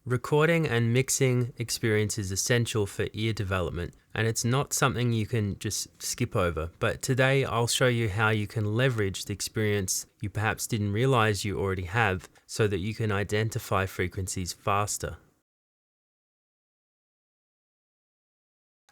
Recording and mixing experience is essential for ear development, and it's not something you can just skip over. But today I'll show you how you can leverage the experience you perhaps didn't realize you already have so that you can identify frequencies faster.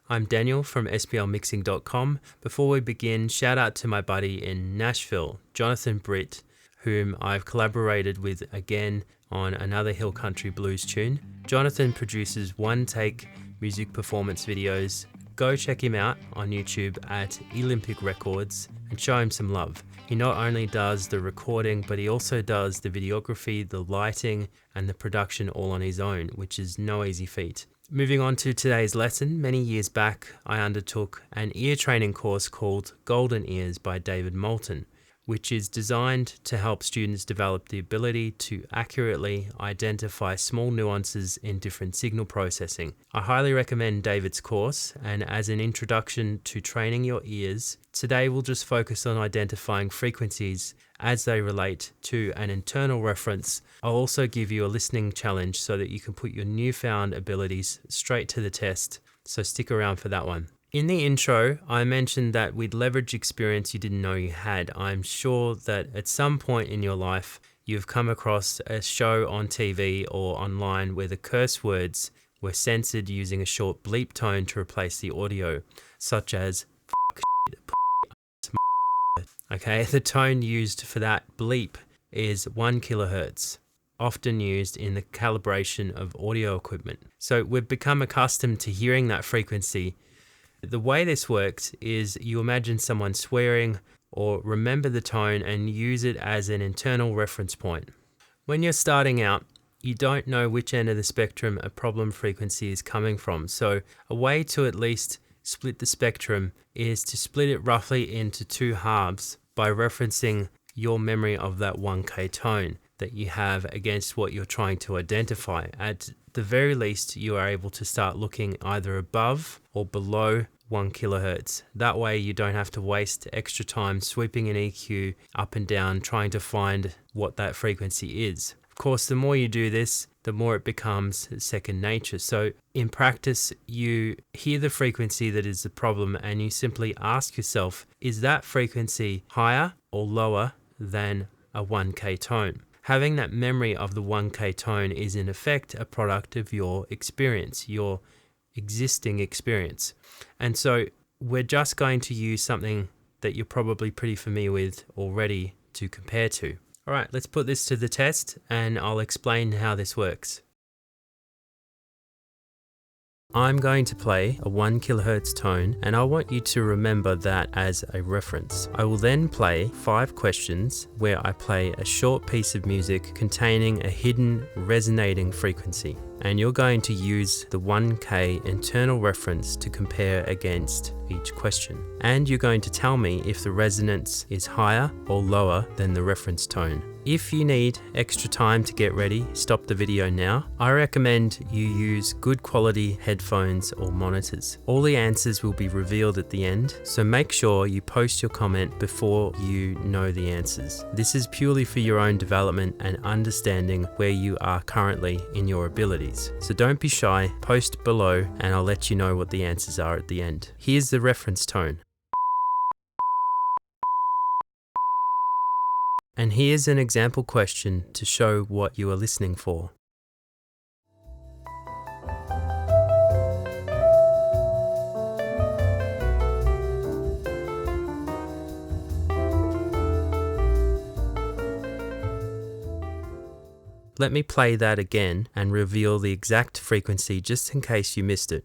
I'm Daniel from splmixing.com. Before we begin, shout out to my buddy in Nashville, Jonathan Britt, whom I've collaborated with again on another Hill Country blues tune. Jonathan produces one-take music performance videos. Go check him out on YouTube at Elympic Records and show him some love. He not only does the recording, but he also does the videography, the lighting, and the production all on his own, which is no easy feat. Moving on to today's lesson, many years back, I undertook an ear training course called Golden Ears by David Moulton, which is designed to help students develop the ability to accurately identify small nuances in different signal processing. I highly recommend David's course, and as an introduction to training your ears, today we'll just focus on identifying frequencies as they relate to an internal reference. I'll also give you a listening challenge so that you can put your newfound abilities straight to the test, so stick around for that one. In the intro, I mentioned that we'd leverage experience you didn't know you had. I'm sure that at some point in your life, you've come across a show on TV or online where the curse words were censored using a short bleep tone to replace the audio, such as fuck, shit, okay, the tone used for that bleep is 1 kilohertz, often used in the calibration of audio equipment. So we've become accustomed to hearing that frequency. The way this works is you imagine someone swearing or remember the tone and use it as an internal reference point. When you're starting out, you don't know which end of the spectrum a problem frequency is coming from. So a way to at least split the spectrum is to split it roughly into two halves by referencing your memory of that 1K tone that you have against what you're trying to identify. At the very least, you are able to start looking either above or below 1 kilohertz. That way you don't have to waste extra time sweeping an EQ up and down trying to find what that frequency is. Of course, the more you do this, the more it becomes second nature. So in practice, you hear the frequency that is the problem and you simply ask yourself, is that frequency higher or lower than a 1K tone? Having that memory of the 1K tone is in effect a product of your experience, your existing experience. And so we're just going to use something that you're probably pretty familiar with already to compare to. All right, let's put this to the test and I'll explain how this works. I'm going to play a 1 kilohertz tone and I want you to remember that as a reference. I will then play 5 questions where I play a short piece of music containing a hidden resonating frequency. And you're going to use the 1K internal reference to compare against each question. And you're going to tell me if the resonance is higher or lower than the reference tone. If you need extra time to get ready, stop the video now. I recommend you use good quality headphones or monitors. All the answers will be revealed at the end, so make sure you post your comment before you know the answers. This is purely for your own development and understanding where you are currently in your abilities. So don't be shy, post below and I'll let you know what the answers are at the end. Here's the reference tone. And here's an example question to show what you are listening for. Let me play that again and reveal the exact frequency just in case you missed it.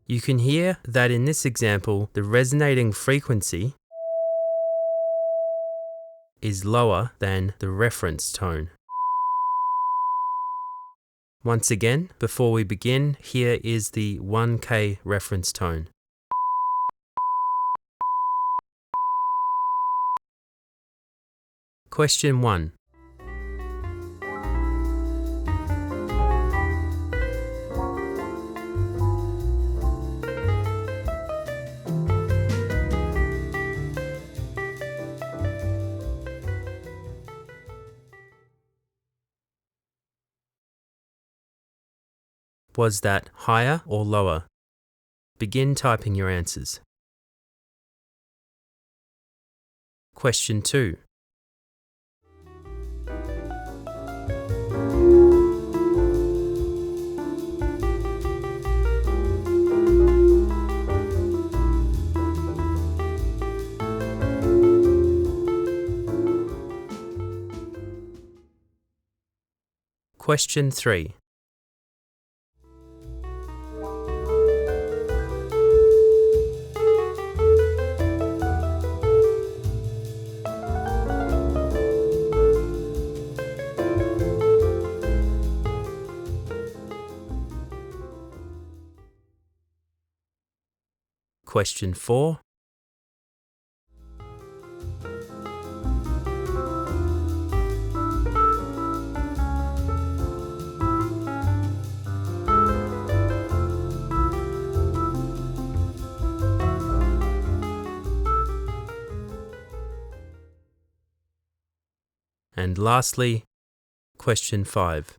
You can hear that in this example, the resonating frequency is lower than the reference tone. Once again, before we begin, here is the 1K reference tone. Question 1. Was that higher or lower? Begin typing your answers. Question 2. Question 3. Question 4. And lastly, question 5.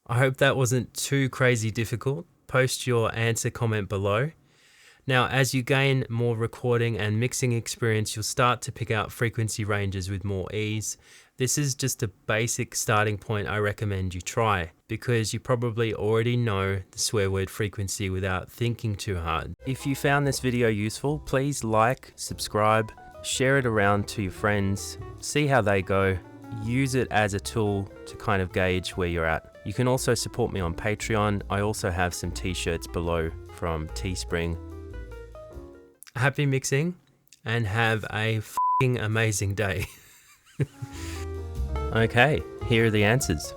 I hope that wasn't too crazy difficult. Post your answer comment below. Now, as you gain more recording and mixing experience, you'll start to pick out frequency ranges with more ease. This is just a basic starting point I recommend you try, because you probably already know the swear word frequency without thinking too hard. If you found this video useful, please like, subscribe, share it around to your friends, see how they go. Use it as a tool to kind of gauge where you're at. You can also support me on Patreon. I also have some t-shirts below from Teespring. Happy mixing and have a f***ing amazing day. Okay, here are the answers.